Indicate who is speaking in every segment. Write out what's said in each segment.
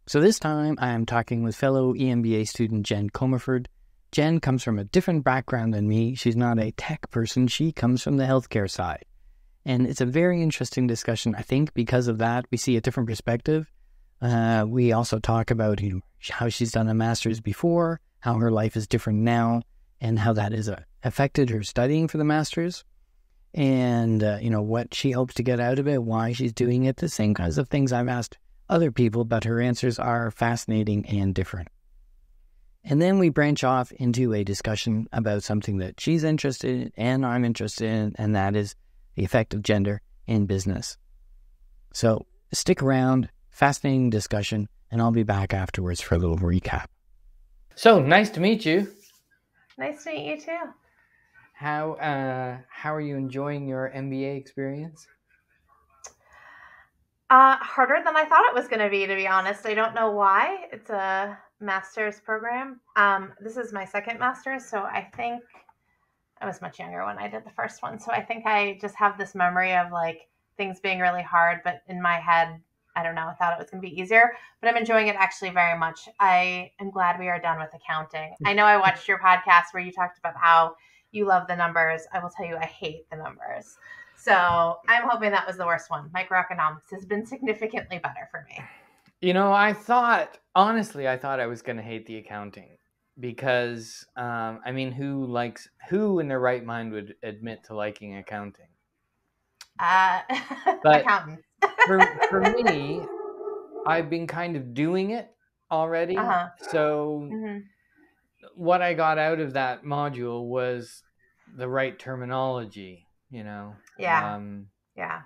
Speaker 1: So this time I am talking with fellow EMBA student Jen Comerford. Jen comes from a different background than me. She's not a tech person. She comes from the healthcare side. And it's a very interesting discussion, I think, because of that. We see a different perspective. We also talk about how she's done a master's before, how her life is different now, and how that has affected her studying for the master's. And, what she hopes to get out of it, why she's doing it, the same kinds of things I've asked other people, but her answers are fascinating and different. And then we branch off into a discussion about something that she's interested in and I'm interested in, and that is the effect of gender in business. So stick around, fascinating discussion, and I'll be back afterwards for a little recap. So nice to meet you.
Speaker 2: Nice to meet you too.
Speaker 1: How are you enjoying your MBA experience?
Speaker 2: Harder than I thought it was going to be honest. I don't know why. It's a master's program. This is my second master's, so I think I was much younger when I did the first one. So I think I just have this memory of like things being really hard, but in my head, I don't know, I thought it was going to be easier, but I'm enjoying it actually very much. I am glad we are done with accounting. I know I watched your podcast where you talked about how you love the numbers. I will tell you, I hate the numbers. So I'm hoping that was the worst one. Microeconomics has been significantly better for me.
Speaker 1: I thought I was going to hate the accounting because, who in their right mind would admit to liking accounting?
Speaker 2: But accountants.
Speaker 1: for me, I've been kind of doing it already.
Speaker 2: Uh-huh.
Speaker 1: So what I got out of that module was the right terminology,
Speaker 2: Yeah.
Speaker 1: Yeah.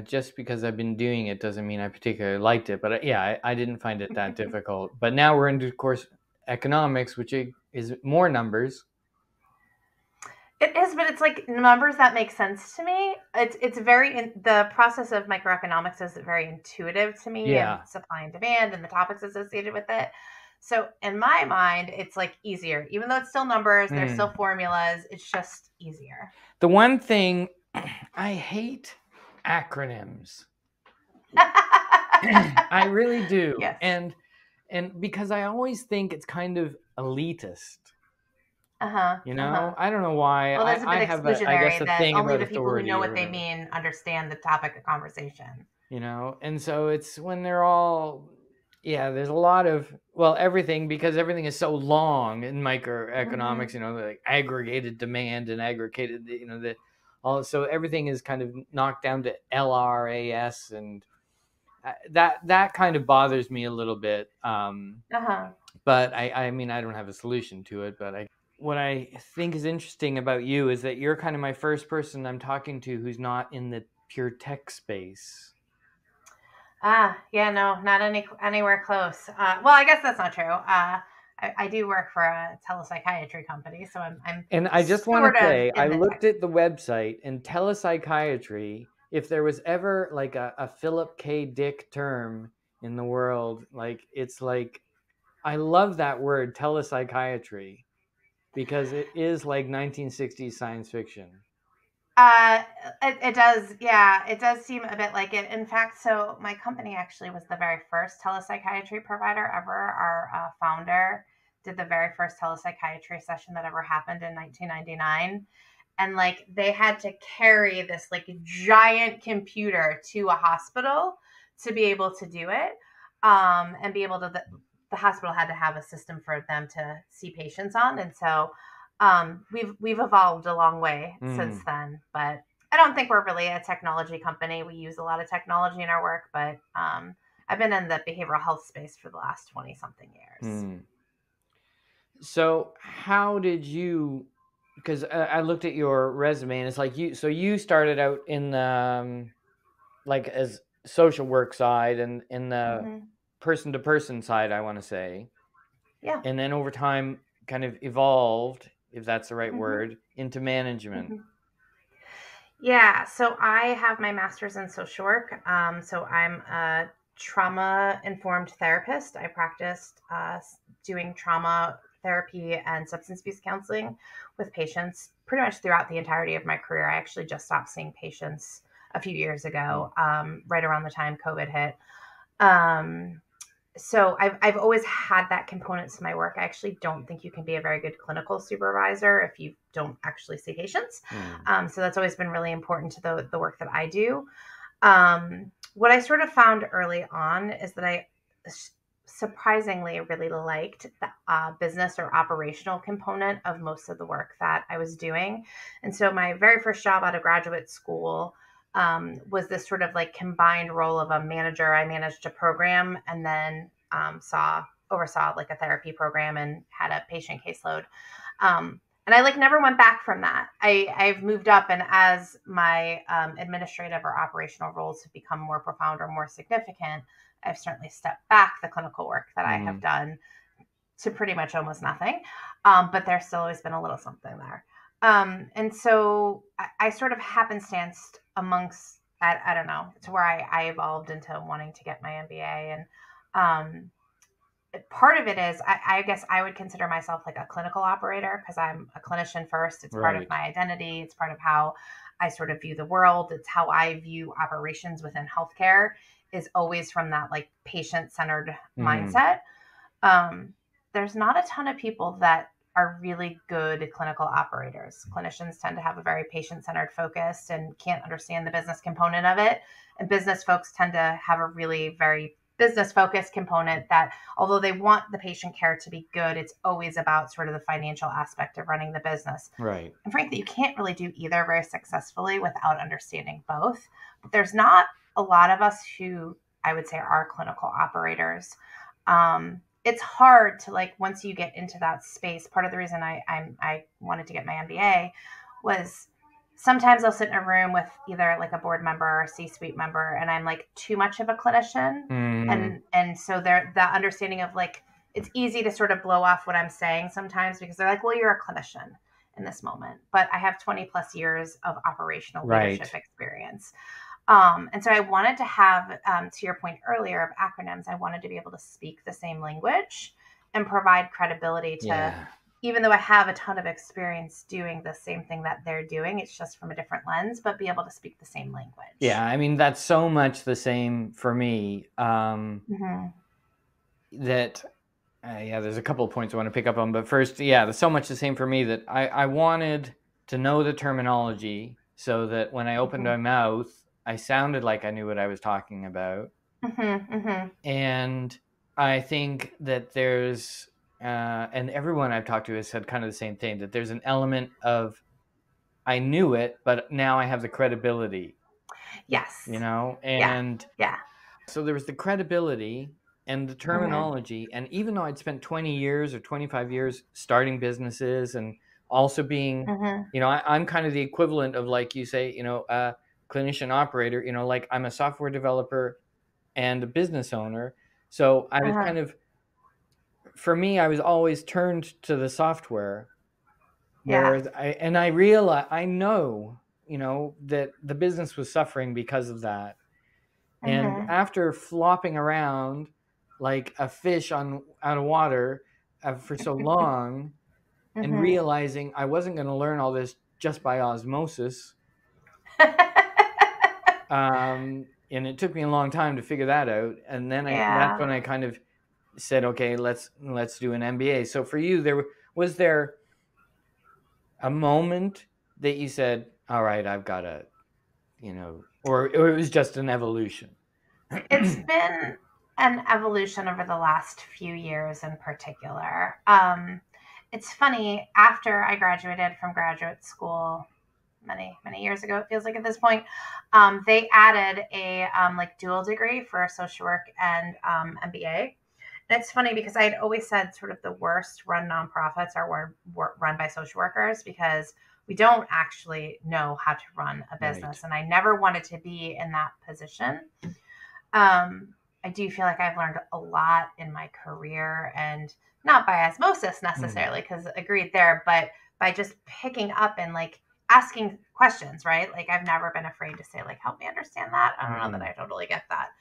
Speaker 1: Just because I've been doing it doesn't mean I particularly liked it. But I didn't find it that difficult. But now we're into, of course, economics, which is more numbers.
Speaker 2: It is, but it's like numbers that make sense to me. It's the process of microeconomics is very intuitive to me,
Speaker 1: Yeah.
Speaker 2: and supply and demand and the topics associated with it. So in my mind, it's like easier, even though it's still numbers, there's still formulas. It's just easier.
Speaker 1: The one thing I hate acronyms. I really do.
Speaker 2: Yes.
Speaker 1: And because I always think it's kind of elitist.
Speaker 2: I
Speaker 1: don't know why.
Speaker 2: Well, that's a bit exclusionary
Speaker 1: a
Speaker 2: that
Speaker 1: thing
Speaker 2: only
Speaker 1: about
Speaker 2: the people who know what they
Speaker 1: whatever.
Speaker 2: mean understand the topic of conversation.
Speaker 1: And so it's when they're all, there's a lot of, everything, because everything is so long in microeconomics, like aggregated demand and aggregated, so everything is kind of knocked down to LRAS, and that kind of bothers me a little bit. But I mean, I don't have a solution to it, but what I think is interesting about you is that you're kind of my first person I'm talking to who's not in the pure tech space.
Speaker 2: Yeah, no, not anywhere close. Well, I guess that's not true. I do work for a telepsychiatry company, so I'm.
Speaker 1: And I just want to say, I looked at the website, and telepsychiatry, if there was ever like a Philip K. Dick term in the world, it's like, I love that word, telepsychiatry, because it is like 1960s science fiction.
Speaker 2: It does. Yeah, it does seem a bit like it. In fact, so my company actually was the very first telepsychiatry provider ever. Our founder did the very first telepsychiatry session that ever happened in 1999. And they had to carry this giant computer to a hospital to be able to do it. And be able to, the hospital had to have a system for them to see patients on. And so we've evolved a long way since then, but I don't think we're really a technology company. We use a lot of technology in our work, but I've been in the behavioral health space for the last 20 something years.
Speaker 1: So how did you, because I looked at your resume, and it's like you started out in the, as social work side and in the person to person side, I want to say.
Speaker 2: Yeah.
Speaker 1: And then over time kind of evolved, if that's the right word, into management.
Speaker 2: Yeah. So I have my master's in social work. So I'm a trauma-informed therapist. I practiced doing trauma therapy and substance abuse counseling with patients pretty much throughout the entirety of my career. I actually just stopped seeing patients a few years ago, right around the time COVID hit. so I've always had that component to my work. I actually don't think you can be a very good clinical supervisor if you don't actually see patients. So that's always been really important to the work that I do. What I sort of found early on is that I surprisingly really liked the business or operational component of most of the work that I was doing. And so my very first job out of graduate school was this sort of like combined role of a manager. I managed a program and then oversaw like a therapy program and had a patient caseload. And I like never went back from that. I've moved up, and as my administrative or operational roles have become more profound or more significant, I've certainly stepped back the clinical work that I have done to pretty much almost nothing. But there's still always been a little something there. And so I sort of happenstanced amongst, I don't know, to where I evolved into wanting to get my MBA. And part of it is, I guess I would consider myself like a clinical operator because I'm a clinician first. It's part of my identity. It's part of how I sort of view the world. It's how I view operations within healthcare, is always from that like patient-centered mindset. There's not a ton of people that are really good clinical operators. Clinicians tend to have a very patient-centered focus and can't understand the business component of it. And business folks tend to have a really very business-focused component that, although they want the patient care to be good, it's always about sort of the financial aspect of running the business.
Speaker 1: Right.
Speaker 2: And frankly, you can't really do either very successfully without understanding both. But there's not a lot of us who I would say are clinical operators. It's hard to, like, once you get into that space. Part of the reason I wanted to get my MBA was sometimes I'll sit in a room with either like a board member or a C-suite member, and I'm like too much of a clinician, and so the understanding of like, it's easy to sort of blow off what I'm saying sometimes because they're like, well, you're a clinician in this moment, but I have 20 plus years of operational leadership experience. And so I wanted to have, to your point earlier of acronyms, I wanted to be able to speak the same language and provide credibility to, even though I have a ton of experience doing the same thing that they're doing, it's just from a different lens, but be able to speak the same language.
Speaker 1: Yeah, I mean, that's so much the same for me. That, there's a couple of points I want to pick up on. But first, there's so much the same for me that I wanted to know the terminology so that when I opened my mouth, I sounded like I knew what I was talking about. And I think that there's, and everyone I've talked to has said kind of the same thing, that there's an element of, I knew it, but now I have the credibility.
Speaker 2: Yes.
Speaker 1: You know? And so there was the credibility and the terminology. And even though I'd spent 20 years or 25 years starting businesses and also being, I'm kind of the equivalent of, like you say, a clinician operator, like I'm a software developer and a business owner. So I was kind of, for me, I was always turned to the software. Whereas I realize, I know, that the business was suffering because of that. And after flopping around like a fish out of water for so long, and realizing I wasn't going to learn all this just by osmosis, and it took me a long time to figure that out. And then that's when I kind of said, okay, let's do an MBA. So for you, was there a moment that you said, all right, I've got to, or it was just an evolution?
Speaker 2: It's been an evolution over the last few years in particular. It's funny, after I graduated from graduate school many, many years ago, it feels like at this point, they added a like dual degree for social work and MBA. And it's funny because I had always said sort of the worst run nonprofits are run by social workers because we don't actually know how to run a business. And I never wanted to be in that position. I do feel like I've learned a lot in my career, and not by osmosis necessarily, because agreed there, but by just picking up and like asking questions, right? Like I've never been afraid to say like, help me understand that. I don't know that I totally get that.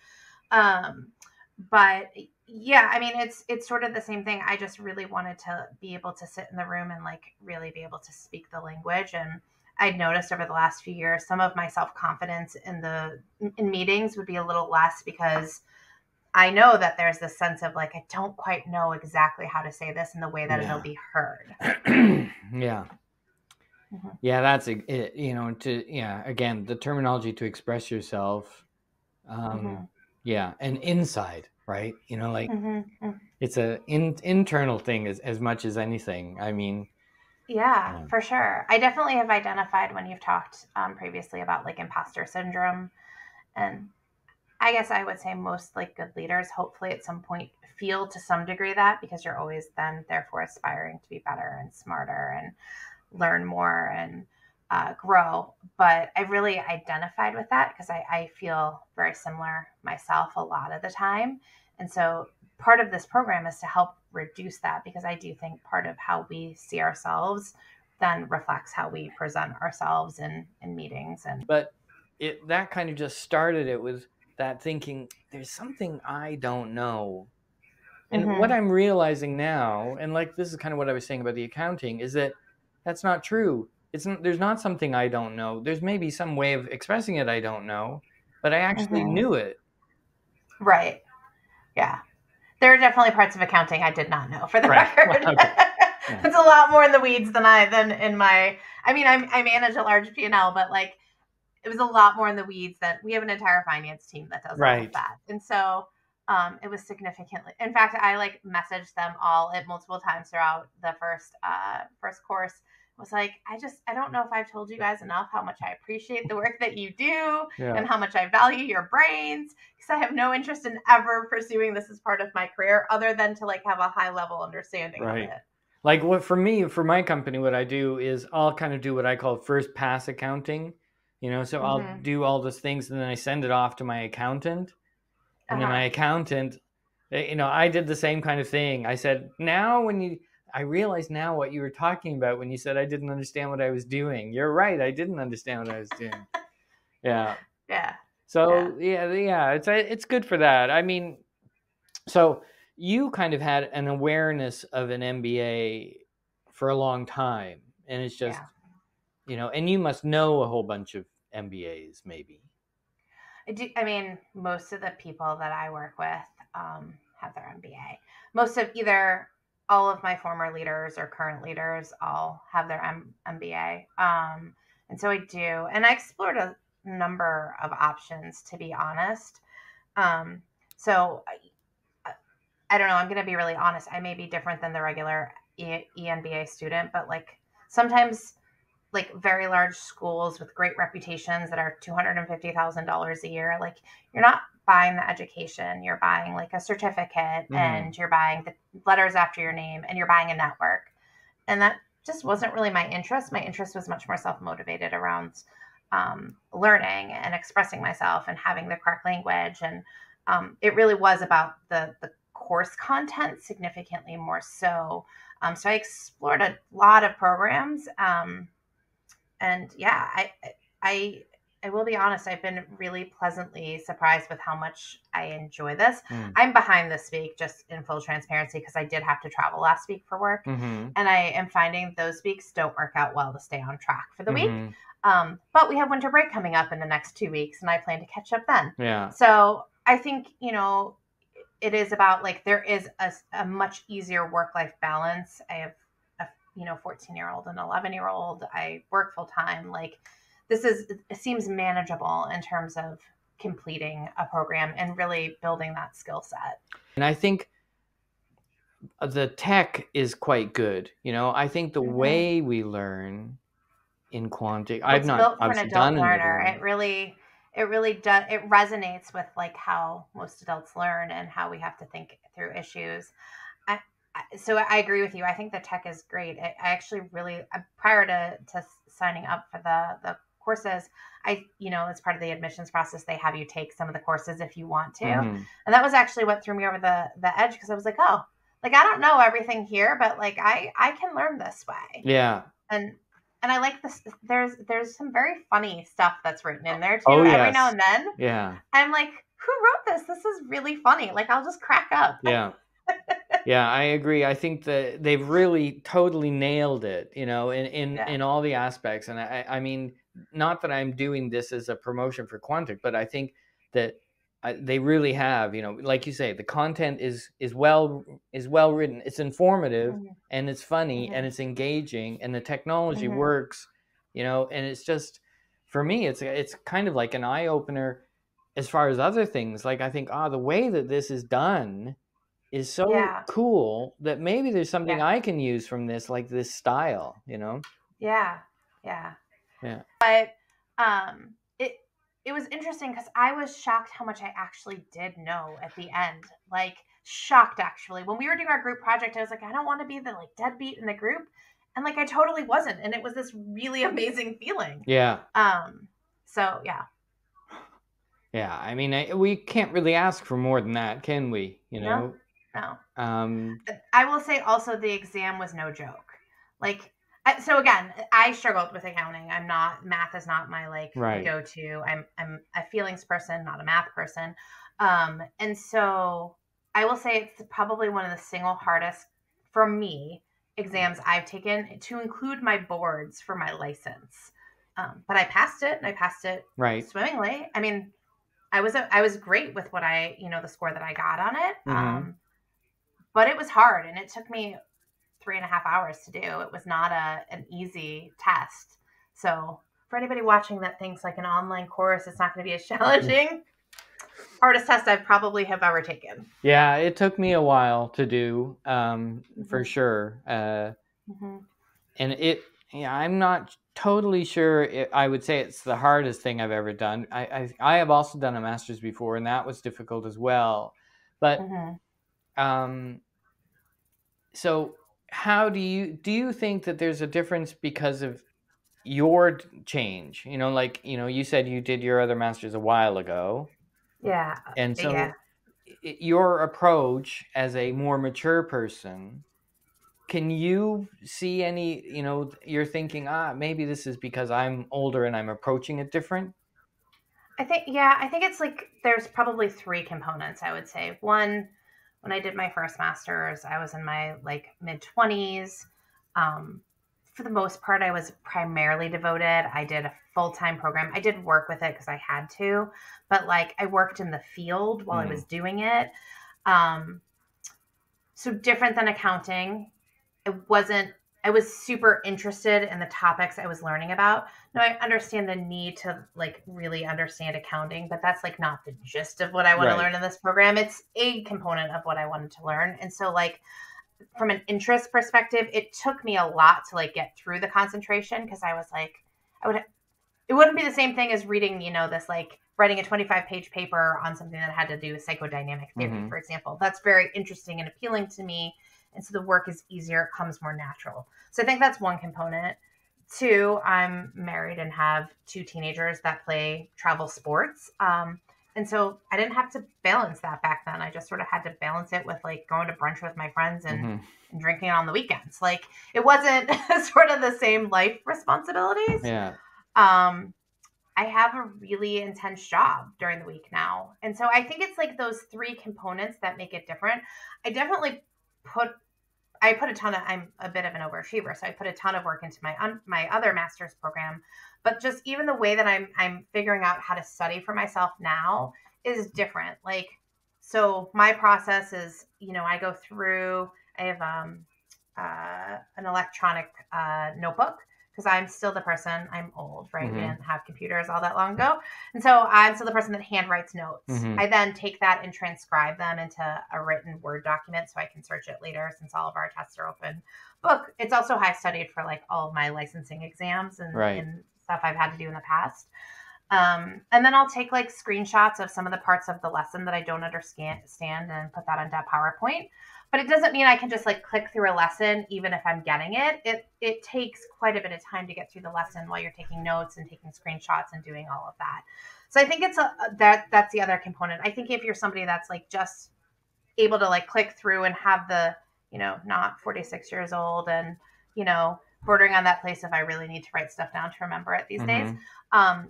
Speaker 2: But yeah, I mean, it's sort of the same thing. I just really wanted to be able to sit in the room and like really be able to speak the language. And I'd noticed over the last few years, some of my self-confidence in meetings would be a little less because I know that there's this sense of like, I don't quite know exactly how to say this in the way that it'll be heard.
Speaker 1: Yeah.
Speaker 2: Mm-hmm.
Speaker 1: Yeah, that's it, again, the terminology to express yourself.
Speaker 2: Mm-hmm.
Speaker 1: Yeah, and inside, right? Like
Speaker 2: Mm-hmm.
Speaker 1: it's a internal thing as much as anything. I mean,
Speaker 2: Yeah,
Speaker 1: yeah.
Speaker 2: for sure. I definitely have identified when you've talked previously about like imposter syndrome. And I guess I would say most like good leaders, hopefully at some point feel to some degree that, because you're always then therefore aspiring to be better and smarter and learn more and grow. But I really identified with that because I feel very similar myself a lot of the time. And so part of this program is to help reduce that, because I do think part of how we see ourselves then reflects how we present ourselves in meetings. And
Speaker 1: But that kind of just started it with that thinking, there's something I don't know. And what
Speaker 2: mm-hmm,
Speaker 1: I'm realizing now, and like this is kind of what I was saying about the accounting, is that that's not true. There's not something I don't know. There's maybe some way of expressing it I don't know, but I actually
Speaker 2: mm-hmm,
Speaker 1: knew it.
Speaker 2: right. Yeah. There are definitely parts of accounting I did not know, for the
Speaker 1: Right.
Speaker 2: record.
Speaker 1: Okay. Yeah.
Speaker 2: It's a lot more in the weeds than in my. I mean, I manage a large P&L, but like it was a lot more in the weeds. That we have an entire finance team that does all of
Speaker 1: Right.
Speaker 2: that, and so it was significantly. In fact, I like messaged them all at multiple times throughout the first course. Was like, I don't know if I've told you guys enough how much I appreciate the work that you do
Speaker 1: Yeah.
Speaker 2: and how much I value your brains, because I have no interest in ever pursuing this as part of my career other than to like have a high level understanding of
Speaker 1: Right.
Speaker 2: it.
Speaker 1: Like what for me, for my company, what I do is I'll kind of do what I call first pass accounting. So I'll
Speaker 2: Mm-hmm.
Speaker 1: do all those things and then I send it off to my accountant. And then my
Speaker 2: Uh-huh.
Speaker 1: accountant, I did the same kind of thing. I said, I realize now what you were talking about when you said I didn't understand what I was doing. You're right. I didn't understand what I was doing. Yeah.
Speaker 2: Yeah. Yeah.
Speaker 1: So yeah, it's good for that. I mean, so you kind of had an awareness of an MBA for a long time, and it's just,
Speaker 2: Yeah.
Speaker 1: and you must know a whole bunch of MBAs, maybe.
Speaker 2: I mean, most of the people that I work with have their MBA. Most of either all of my former leaders or current leaders all have their MBA. And so I do. And I explored a number of options, to be honest. Um, so I don't know. I'm going to be really honest. I may be different than the regular ENBA student, but like sometimes like very large schools with great reputations that are $250,000 a year, like you're not buying the education, you're buying like a certificate
Speaker 1: Mm-hmm.
Speaker 2: and you're buying the letters after your name and you're buying a network. And that just wasn't really my interest. My interest was much more self-motivated around learning and expressing myself and having the correct language. And it really was about the course content significantly more so. So I explored a lot of programs. And yeah, I I will be honest, I've been really pleasantly surprised with how much I enjoy this.
Speaker 1: Mm.
Speaker 2: I'm behind this week, just in full transparency, because I did have to travel last week for work.
Speaker 1: Mm-hmm.
Speaker 2: And I am finding those weeks don't work out well to stay on track for the week.
Speaker 1: Mm-hmm.
Speaker 2: But we have winter break coming up in the next 2 weeks, and I plan to catch up then.
Speaker 1: Yeah.
Speaker 2: So I think, it is about like there is a much easier work-life balance. I have a 14-year-old and 11-year-old. I work full time. Like it seems manageable in terms of completing a program and really building that skill set.
Speaker 1: And I think the tech is quite good. I think the
Speaker 2: Mm-hmm.
Speaker 1: way we learn in quantic,
Speaker 2: Well,
Speaker 1: I've
Speaker 2: it's
Speaker 1: not
Speaker 2: built for an
Speaker 1: obviously
Speaker 2: adult
Speaker 1: done any of the
Speaker 2: learner.
Speaker 1: learning.
Speaker 2: It really does. It resonates with like how most adults learn and how we have to think through issues. I, so I agree with you. I think the tech is great. I actually really, prior to signing up for the courses, as part of the admissions process, they have you take some of the courses if you want to.
Speaker 1: Mm-hmm.
Speaker 2: And that was actually what threw me over the edge, because I was like, oh, like I don't know everything here, but like I can learn this way.
Speaker 1: Yeah.
Speaker 2: And I like this. There's some very funny stuff that's written in there too.
Speaker 1: Oh,
Speaker 2: Every now
Speaker 1: yes.
Speaker 2: and then,
Speaker 1: Yeah.
Speaker 2: I'm like, who wrote this? This is really funny. Like I'll just crack up.
Speaker 1: Yeah. Yeah, I agree. I think that they've really totally nailed it, in all the aspects. And I mean, not that I'm doing this as a promotion for Quantic, but I think that they really have, like you say, the content is well written, it's informative,
Speaker 2: Mhm.
Speaker 1: and it's funny, and
Speaker 2: Mhm.
Speaker 1: it's engaging, and the technology
Speaker 2: Mhm.
Speaker 1: works, and it's just, for me, it's kind of like an eye opener as far as other things. Like, I think, the way that this is done is so
Speaker 2: Yeah.
Speaker 1: cool that maybe there's something
Speaker 2: Yeah.
Speaker 1: I can use from this, like this style.
Speaker 2: Yeah. Yeah.
Speaker 1: Yeah.
Speaker 2: But it was interesting because I was shocked how much I actually did know at the end. Like, shocked actually. When we were doing our group project, I was like, I don't want to be the like deadbeat in the group. And like I totally wasn't. And it was this really amazing feeling.
Speaker 1: Yeah.
Speaker 2: So yeah.
Speaker 1: Yeah. I mean, we can't really ask for more than that, can we?
Speaker 2: No, no.
Speaker 1: Um,
Speaker 2: I will say also the exam was no joke. Like, so again, I struggled with accounting. I'm not, math is not my like
Speaker 1: right.
Speaker 2: go-to. I'm a feelings person, not a math person. And so I will say it's probably one of the single hardest for me exams I've taken, to include my boards for my license. But I passed it, and I passed it
Speaker 1: Right.
Speaker 2: swimmingly. I mean, I was great with what the score that I got on it.
Speaker 1: Mm-hmm.
Speaker 2: But it was hard, and it took me 3.5 hours to do. It was not an easy test. So for anybody watching that thinks like an online course, it's not going to be as challenging. Hardest test I probably have ever taken.
Speaker 1: Yeah, it took me a while to do, for sure.
Speaker 2: Mm-hmm.
Speaker 1: And I'm not totally sure. I would say it's the hardest thing I've ever done. I have also done a master's before, and that was difficult as well. But
Speaker 2: Mm-hmm.
Speaker 1: so how do you think that there's a difference because of your change? Like, you said you did your other master's a while ago.
Speaker 2: Yeah.
Speaker 1: And
Speaker 2: Yeah.
Speaker 1: so your approach as a more mature person, can you see any, you're thinking, maybe this is because I'm older and I'm approaching it different?
Speaker 2: I think it's like there's probably three components, I would say. One, when I did my first master's, I was in my like mid 20s. Um, for the most part, I was primarily devoted. I did a full time program. I did work with it because I had to, but like I worked in the field while I was doing it. Um, so different than accounting. I was super interested in the topics I was learning about. Now I understand the need to like really understand accounting, but that's like not the gist of what I want to
Speaker 1: Right.
Speaker 2: learn in this program. It's a component of what I wanted to learn. And so like from an interest perspective, it took me a lot to like get through the concentration, because I was like, it wouldn't be the same thing as reading, this like writing a 25-page paper on something that had to do with psychodynamic theory, for example. That's very interesting and appealing to me. And so the work is easier, it comes more natural. So I think that's one component. Two, I'm married and have two teenagers that play travel sports. And so I didn't have to balance that back then. I just sort of had to balance it with like going to brunch with my friends and drinking on the weekends. Like it wasn't sort of the same life responsibilities.
Speaker 1: Yeah.
Speaker 2: I have a really intense job during the week now. And so I think it's like those three components that make it different. I definitely put a ton of, I'm a bit of an overachiever, so I put a ton of work into my other master's program. But just even the way that I'm figuring out how to study for myself now is different. Like, so my process is, I go through, I have an electronic notebook, because I'm still the person, I'm old, right? We didn't have computers all that long ago. And so I'm still the person that handwrites notes. I then take that and transcribe them into a written Word document so I can search it later, since all of our tests are open book. It's also how I studied for like all of my licensing exams and stuff I've had to do in the past. And then I'll take like screenshots of some of the parts of the lesson that I don't understand and put that into PowerPoint. But it doesn't mean I can just like click through a lesson even if I'm getting it. It takes quite a bit of time to get through the lesson while you're taking notes and taking screenshots and doing all of that. So I think it's that's the other component. I think if you're somebody that's like just able to like click through and have the, not 46 years old and, bordering on that place if I really need to write stuff down to remember it these days.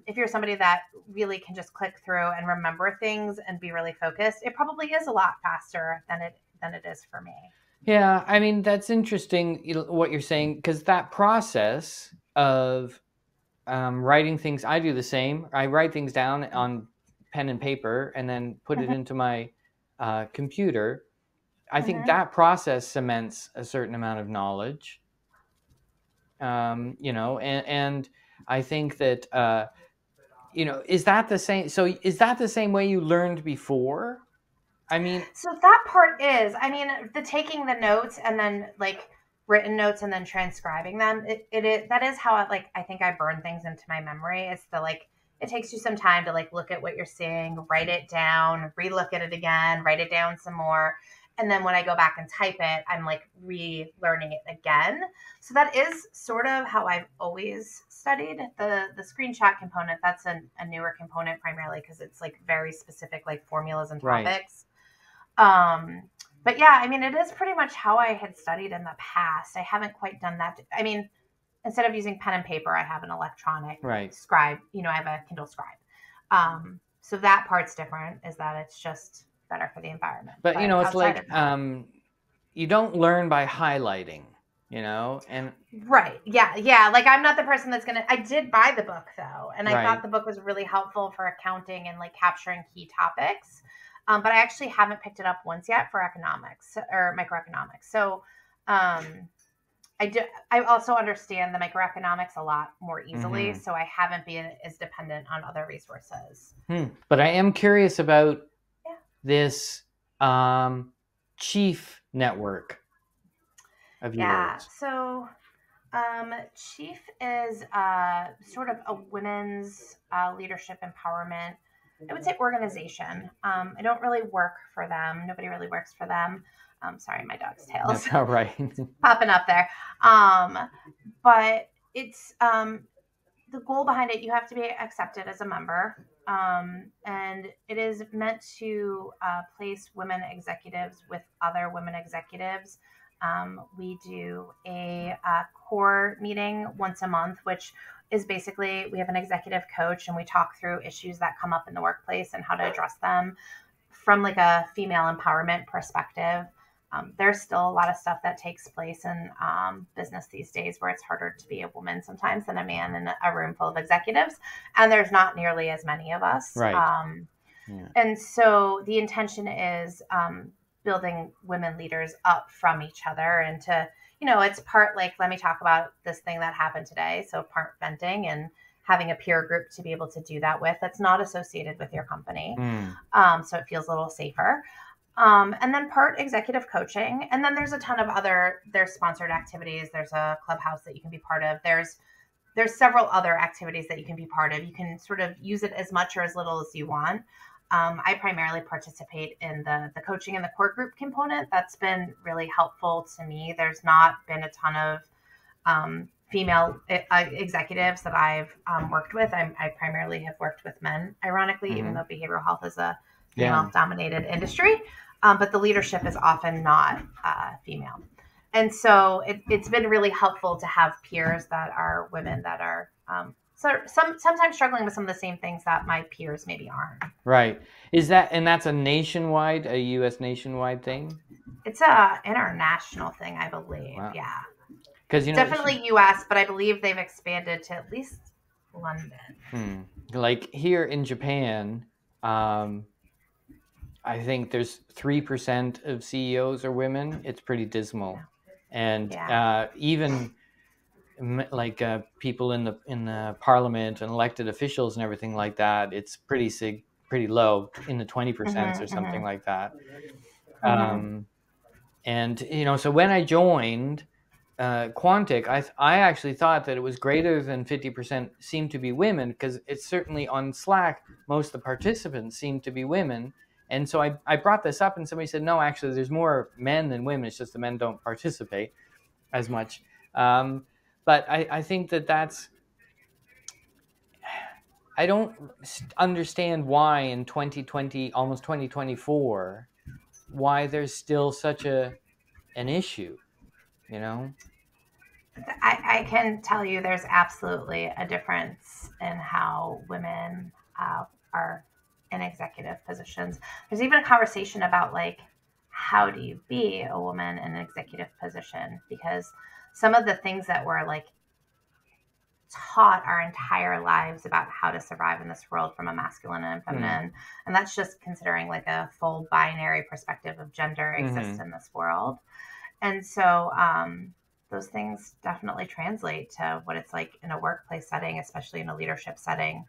Speaker 2: If you're somebody that really can just click through and remember things and be really focused, it probably is a lot faster than it is for me.
Speaker 1: Yeah, I mean, that's interesting, what you're saying, because that process of writing things, I do the same. I write things down on pen and paper and then put it into my computer, I think
Speaker 2: Mm-hmm.
Speaker 1: that process cements a certain amount of knowledge. And I think that, is that the same? So is that the same way you learned before? I mean,
Speaker 2: So that part is, I mean, the taking the notes and then like written notes and then transcribing them. That is how I think I burn things into my memory. It's it takes you some time to like look at what you're seeing, write it down, relook at it again, write it down some more. And then when I go back and type it, I'm like relearning it again. So that is sort of how I've always studied the screenshot component. That's a newer component primarily because it's like very specific, like formulas and
Speaker 1: right.
Speaker 2: topics. But yeah, I mean, it is pretty much how I had studied in the past. I haven't quite done that. I mean, instead of using pen and paper, I have an electronic scribe. I have a Kindle Scribe. So that part's different, is that it's just better for the environment.
Speaker 1: But it's like you don't learn by highlighting, and
Speaker 2: right. Yeah. Like I'm not the person that's I did buy the book though, and I
Speaker 1: right.
Speaker 2: thought the book was really helpful for accounting and like capturing key topics. But I actually haven't picked it up once yet for economics or microeconomics. So I also understand the microeconomics a lot more easily.
Speaker 1: Mm-hmm.
Speaker 2: So I haven't been as dependent on other resources.
Speaker 1: But I am curious about this chief network of yours.
Speaker 2: Yeah. So Chief is sort of a women's leadership empowerment, I would say, organization. I don't really work for them. Nobody really works for them. Sorry, my dog's tail.
Speaker 1: That's all right.
Speaker 2: Popping up there. But it's the goal behind it. You have to be accepted as a member. And it is meant to place women executives with other women executives. We do a core meeting once a month, which is basically we have an executive coach and we talk through issues that come up in the workplace and how to address them from like a female empowerment perspective. There's still a lot of stuff that takes place in business these days where it's harder to be a woman sometimes than a man in a room full of executives. And there's not nearly as many of us.
Speaker 1: Right.
Speaker 2: And so the intention is building women leaders up from each other and to, it's part like, let me talk about this thing that happened today. So part venting and having a peer group to be able to do that with that's not associated with your company. So it feels a little safer. And then part executive coaching. And then there's a ton of there's sponsored activities. There's a clubhouse that you can be part of. There's several other activities that you can be part of. You can sort of use it as much or as little as you want. I primarily participate in the coaching and the core group component. That's been really helpful to me. There's not been a ton of female executives that I've worked with. I primarily have worked with men, ironically, even though behavioral health is a female-dominated industry. But the leadership is often not female. And so it's been really helpful to have peers that are women that are sometimes struggling with some of the same things that my peers maybe aren't.
Speaker 1: Right. That's a U.S. nationwide thing?
Speaker 2: It's a international thing, I believe. Wow. Yeah.
Speaker 1: Because
Speaker 2: definitely U.S., but I believe they've expanded to at least London.
Speaker 1: Like here in Japan, I think there's 3% of CEOs are women. It's pretty dismal. And even like people in the parliament and elected officials and everything like that, it's pretty low, in the 20% or something like that. And so when I joined Quantic, I actually thought that it was greater than 50% seemed to be women, because it's certainly on Slack most of the participants seem to be women. And so I brought this up and somebody said, no, actually there's more men than women. It's just the men don't participate as much. But I think that's, I don't understand why in 2020, almost 2024, why there's still such an issue,
Speaker 2: I can tell you there's absolutely a difference in how women are in executive positions. There's even a conversation about like, how do you be a woman in an executive position? Because some of the things that were like taught our entire lives about how to survive in this world from a masculine and feminine. And that's just considering like a full binary perspective of gender exists in this world. And so those things definitely translate to what it's like in a workplace setting, especially in a leadership setting.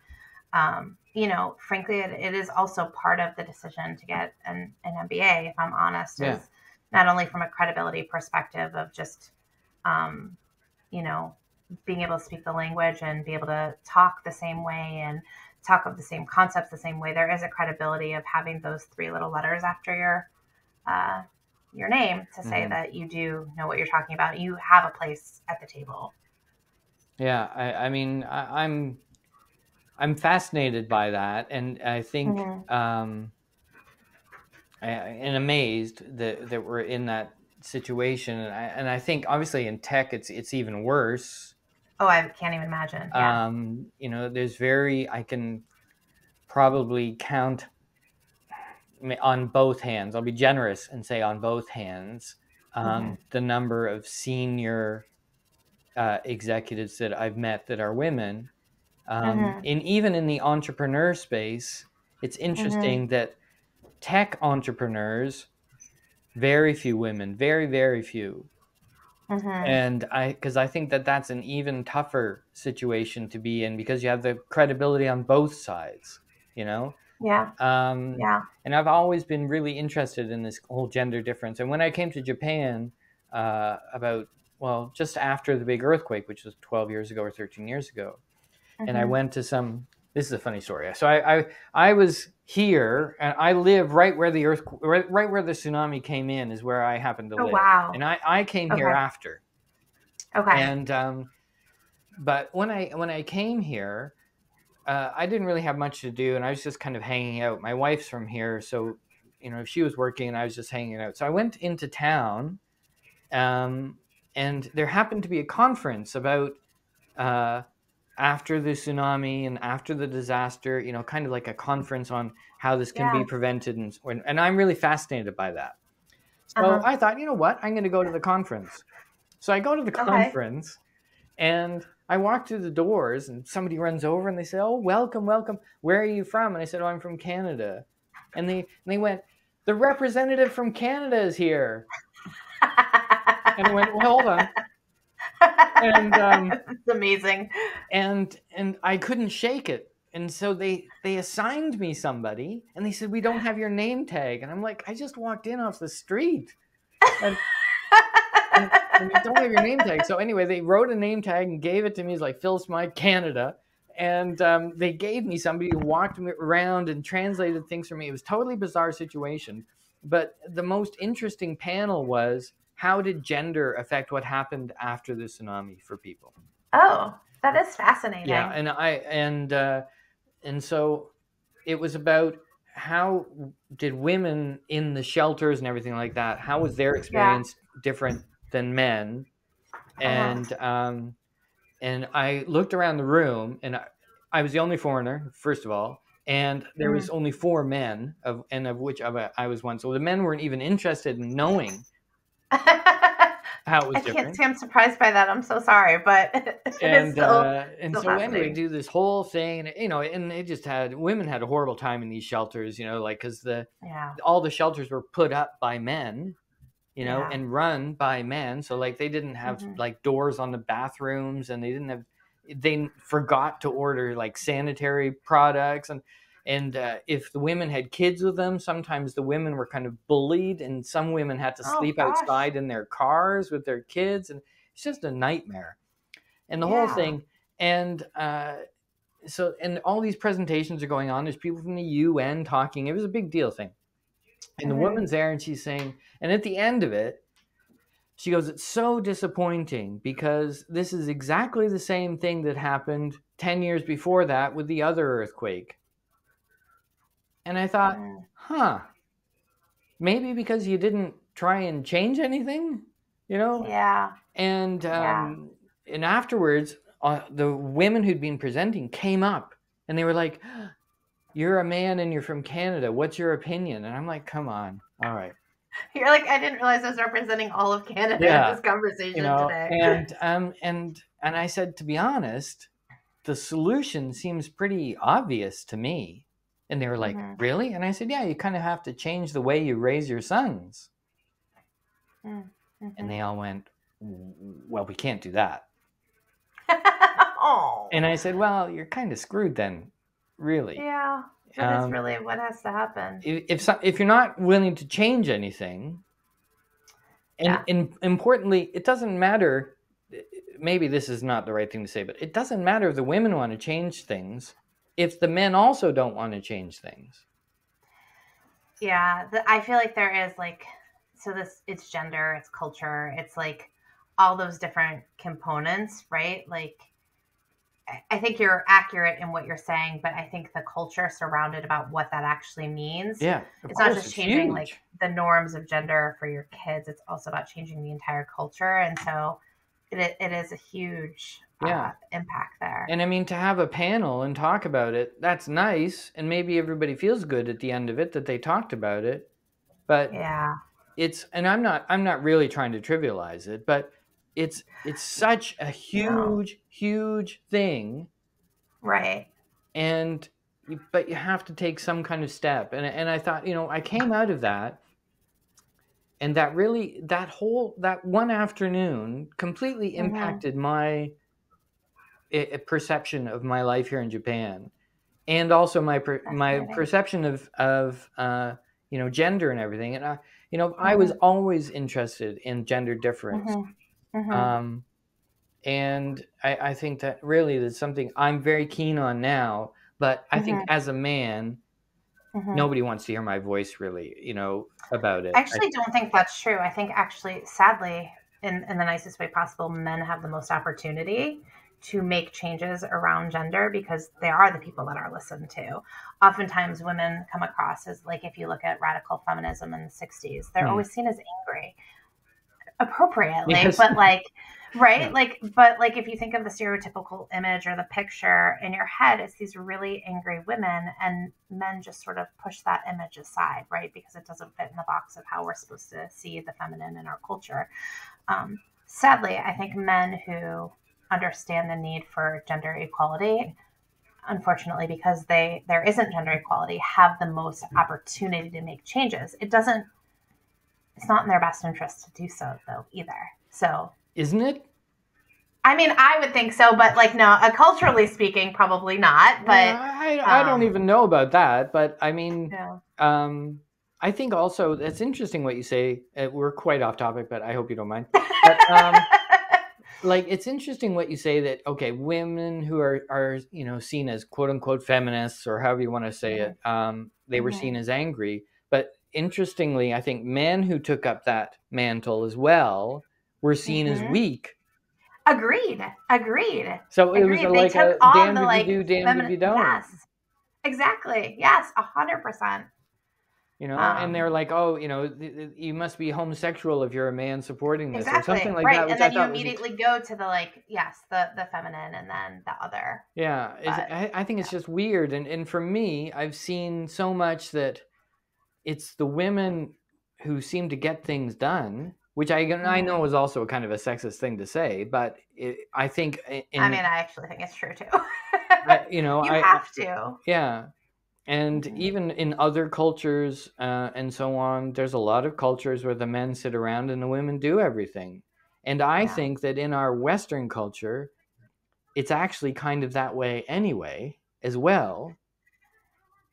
Speaker 2: Frankly, it is also part of the decision to get an MBA, if I'm honest, is not only from a credibility perspective of just, being able to speak the language and be able to talk the same way and talk of the same concepts the same way. There is a credibility of having those 3 little letters after your name to say that you do know what you're talking about. You have a place at the table.
Speaker 1: Yeah, I mean, I'm fascinated by that, and I think and amazed that we're in that situation, and I think obviously in tech it's even worse.
Speaker 2: Oh, I can't even imagine. Yeah.
Speaker 1: I can probably count on both hands. I'll be generous and say on both hands the number of senior executives that I've met that are women. Even in the entrepreneur space, it's interesting that tech entrepreneurs, very few women, very, very few. And because I think that's an even tougher situation to be in, because you have the credibility on both sides,
Speaker 2: Yeah.
Speaker 1: And I've always been really interested in this whole gender difference. And when I came to Japan just after the big earthquake, which was 12 years ago or 13 years ago, and I went to this is a funny story. So I was here, and I live right where the right where the tsunami came in is where I happened to live.
Speaker 2: Wow.
Speaker 1: And I came here after.
Speaker 2: Okay.
Speaker 1: And but when I came here, I didn't really have much to do, and I was just kind of hanging out. My wife's from here, so she was working, and I was just hanging out. So I went into town, and there happened to be a conference about after the tsunami and after the disaster, kind of like a conference on how this can be prevented. And I'm really fascinated by that. So I thought, you know what? I'm going to go to the conference. So I go to the conference, and I walk through the doors, and somebody runs over and they say, "Oh, welcome, welcome. Where are you from?" And I said, "Oh, I'm from Canada." And they went, "The representative from Canada is here." And I went, "Well, hold on." And
Speaker 2: it's amazing.
Speaker 1: And I couldn't shake it. And so they assigned me somebody, and they said, "We don't have your name tag." And I'm like, I just walked in off the street. And we don't have your name tag. So anyway, they wrote a name tag and gave it to me. It's like Phil Smythe, Canada. And they gave me somebody who walked me around and translated things for me. It was a totally bizarre situation. But the most interesting panel was, how did gender affect what happened after the tsunami for people?
Speaker 2: Oh, that is fascinating.
Speaker 1: Yeah, and so it was about, how did women in the shelters and everything like that, how was their experience different than men? And I looked around the room, and I was the only foreigner, first of all, and there was only 4 men, of which I was one. So the men weren't even interested in knowing how it was different. I
Speaker 2: can't say I'm surprised by that. I'm so sorry, but
Speaker 1: so anyway, do this whole thing, and it just women had a horrible time in these shelters, because all the shelters were put up by men, and run by men. So like they didn't have like doors on the bathrooms, and they forgot to order like sanitary products, and if the women had kids with them, sometimes the women were kind of bullied, and some women had to sleep outside in their cars with their kids, and it's just a nightmare. And the whole thing, and all these presentations are going on. There's people from the UN talking. It was a big deal thing. And the woman's there, and she's saying, and at the end of it, she goes, "It's so disappointing, because this is exactly the same thing that happened 10 years before that with the other earthquake." And I thought, maybe because you didn't try and change anything,
Speaker 2: Yeah.
Speaker 1: And afterwards, the women who'd been presenting came up, and they were like, "You're a man and you're from Canada. What's your opinion?" And I'm like, come on. All right.
Speaker 2: You're like, I didn't realize I was representing all of Canada in this conversation today.
Speaker 1: And I said, to be honest, the solution seems pretty obvious to me. And they were like, really? And I said, yeah, you kind of have to change the way you raise your sons. And they all went, well, we can't do that.
Speaker 2: Oh.
Speaker 1: And I said, well, you're kind of screwed then, really.
Speaker 2: Yeah, that is really what has to happen.
Speaker 1: If you're not willing to change anything, and importantly, it doesn't matter, maybe this is not the right thing to say, but it doesn't matter if the women want to change things if the men also don't want to change things.
Speaker 2: Yeah, I feel like there is like, so it's gender, it's culture, it's like all those different components, right? Like, I think you're accurate in what you're saying, but I think the culture surrounded about what that actually means.
Speaker 1: Yeah,
Speaker 2: it's not just changing like the norms of gender for your kids. It's also about changing the entire culture. And so it is a huge impact there.
Speaker 1: And I mean, to have a panel and talk about it, that's nice. And maybe everybody feels good at the end of it that they talked about it. But and I'm not really trying to trivialize it, but it's such a huge thing.
Speaker 2: Right.
Speaker 1: But you have to take some kind of step. And I thought, I came out of that, and that one afternoon completely impacted my perception of my life here in Japan, and also my perception of gender and everything. And I was always interested in gender difference. And I think that really is something I'm very keen on now. But I think as a man, nobody wants to hear my voice really, about it.
Speaker 2: I actually don't think that's true. I think actually, sadly, in the nicest way possible, men have the most opportunity to make changes around gender because they are the people that are listened to. Oftentimes women come across as, like, if you look at radical feminism in the 60s, they're always seen as angry. Appropriately, yes. But like, right? Yeah. But if you think of the stereotypical image or the picture in your head, it's these really angry women, and men just sort of push that image aside, right? Because it doesn't fit in the box of how we're supposed to see the feminine in our culture. Sadly, I think men who understand the need for gender equality, unfortunately, because there isn't gender equality, have the most opportunity to make changes. It's not in their best interest to do so, though, either. So,
Speaker 1: isn't it?
Speaker 2: I mean, I would think so, but no, culturally speaking, probably not. But
Speaker 1: I don't even know about that. But I mean, I think also it's interesting what you say. We're quite off topic, but I hope you don't mind. But, it's interesting what you say that, okay, women who are seen as quote unquote feminists, or however you want to say it, they were seen as angry. But interestingly, I think men who took up that mantle as well were seen as weak.
Speaker 2: Agreed.
Speaker 1: So it was like a damned if you do, damned if you don't.
Speaker 2: Yes, exactly. Yes, 100%.
Speaker 1: And they're like, oh, you must be homosexual if you're a man supporting this, or something like that.
Speaker 2: And then you immediately go to the feminine, and then the other.
Speaker 1: Yeah, I think it's just weird. And for me, I've seen so much that it's the women who seem to get things done, which I know is also kind of a sexist thing to say, but I think... I
Speaker 2: actually think it's true, too. You have to.
Speaker 1: Yeah. And even in other cultures and so on, there's a lot of cultures where the men sit around and the women do everything. And I think that in our Western culture, it's actually kind of that way anyway, as well.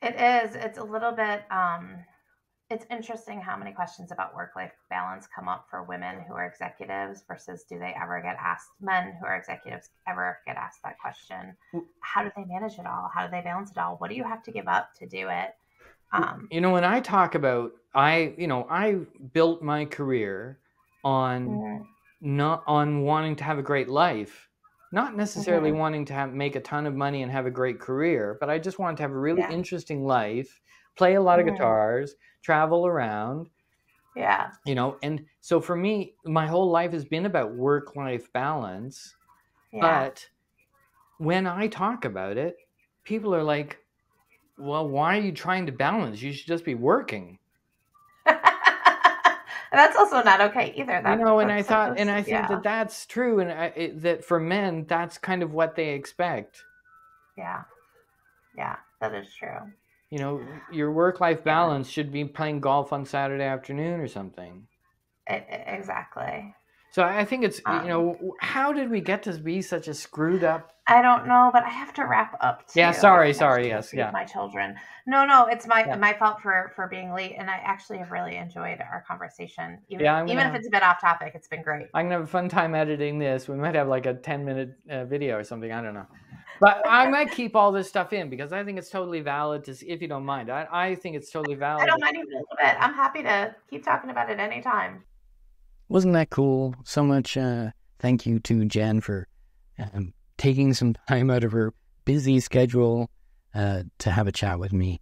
Speaker 2: It is. It's a little bit... It's interesting how many questions about work-life balance come up for women who are executives versus men who are executives ever get asked that question. How do they manage it all? How do they balance it all? What do you have to give up to do it?
Speaker 1: When I talk about, I built my career on not on wanting to have a great life, not necessarily wanting to make a ton of money and have a great career, but I just wanted to have a really interesting life, play a lot of guitars, travel around.
Speaker 2: Yeah.
Speaker 1: And so for me, my whole life has been about work-life balance. Yeah. But when I talk about it, people are like, well, why are you trying to balance? You should just be working.
Speaker 2: That's also not okay either.
Speaker 1: I think that that's true. And that for men, that's kind of what they expect.
Speaker 2: Yeah. Yeah, that is true.
Speaker 1: You know, your work-life balance should be playing golf on Saturday afternoon or something.
Speaker 2: Exactly.
Speaker 1: So I think it's, you know, how did we get to be such a screwed up?
Speaker 2: I don't know, but I have to wrap up too.
Speaker 1: Yeah, sorry, yes,
Speaker 2: Feed
Speaker 1: yeah.
Speaker 2: my children. No, it's
Speaker 1: Yeah.
Speaker 2: my fault for being late, and I actually have really enjoyed our conversation. Even if it's a bit off topic, it's been great.
Speaker 1: I'm gonna have a fun time editing this. We might have like a 10-minute video or something. I don't know, but I might keep all this stuff in because I think it's totally valid to see, if you don't mind. I think it's totally valid.
Speaker 2: I don't mind even a little bit. I'm happy to keep talking about it anytime.
Speaker 1: Wasn't that cool? So much thank you to Jen for taking some time out of her busy schedule to have a chat with me.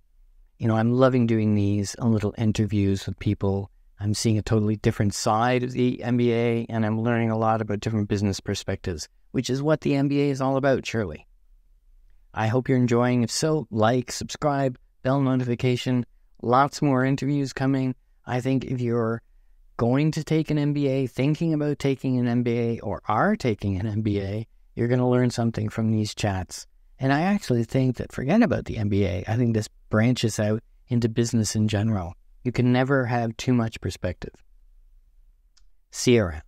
Speaker 1: You know, I'm loving doing these little interviews with people. I'm seeing a totally different side of the MBA, and I'm learning a lot about different business perspectives, which is what the MBA is all about, surely. I hope you're enjoying. If so, like, subscribe, bell notification, lots more interviews coming. I think if you're going to take an MBA, thinking about taking an MBA, or are taking an MBA, you're going to learn something from these chats. And I actually think that, forget about the MBA, I think this branches out into business in general. You can never have too much perspective. See you around.